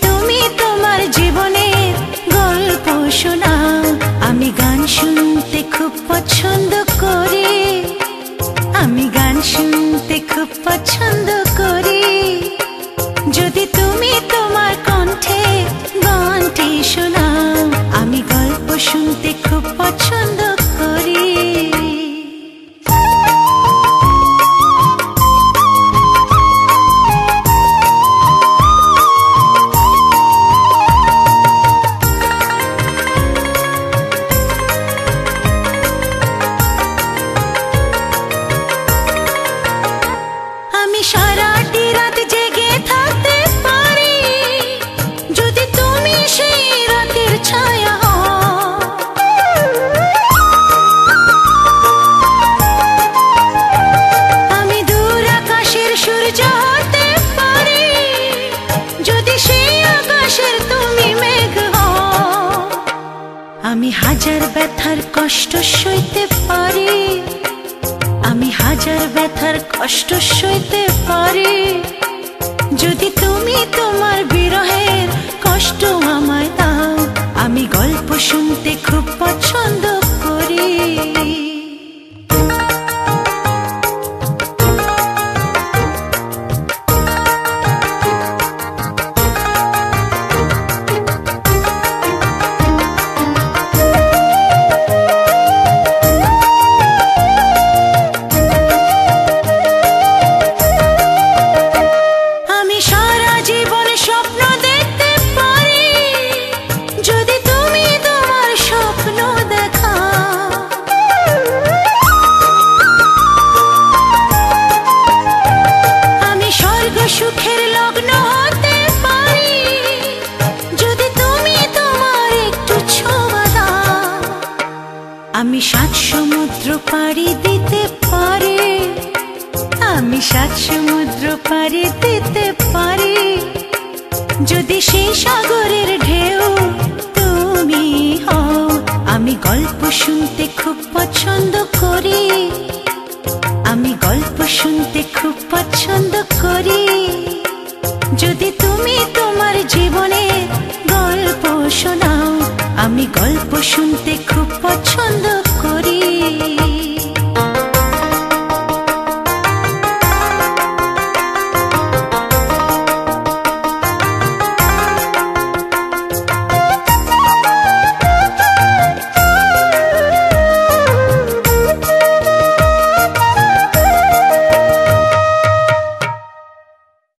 তুমি তোমার জীবনের গল্প শোনাও, আমি গান শুনতে খুব পছন্দ করি, আমি গান শুনতে খুব পছন্দ করি। যদি তুমি তোমার কণ্ঠে গানটি শোনাও, আমি গল্প শুনতে খুব পছন্দ করি। আমি সারাটি রাত জেগে থাকতে পারি, যদি তুমি সেই রাতের ছায়া হও। আমি দূর আকাশের সূর্য হতে পারি, যদি সেই আকাশের তুমি মেঘ হও। আমি হাজার ব্যথার কষ্ট সইতে পারি, আমি হাজার ব্যথার কষ্ট সইতে পারি, যদি তুমি তোমার বিরহের কষ্ট আমায় দাও। আমি গল্প শুনতে খুব পছন্দ করি। সুখের লগ্ন হতে পারি, যদি তুমি তোমার একটু ছোঁয়া দাও। আমি 7 সমুদ্র পাড়ি দিতে পারি, আমি 7 সমুদ্র পাড়ি দিতে পারি, যদি সেই সাগরের ঢেউ তুমি হও। আমি গল্প শুনতে খুব পছন্দ করি, আমি গল্প শুনতে খুব পছন্দ করি। যদি তুমি তোমার জীবনের গল্প শোনাও, আমি গল্প শুনতে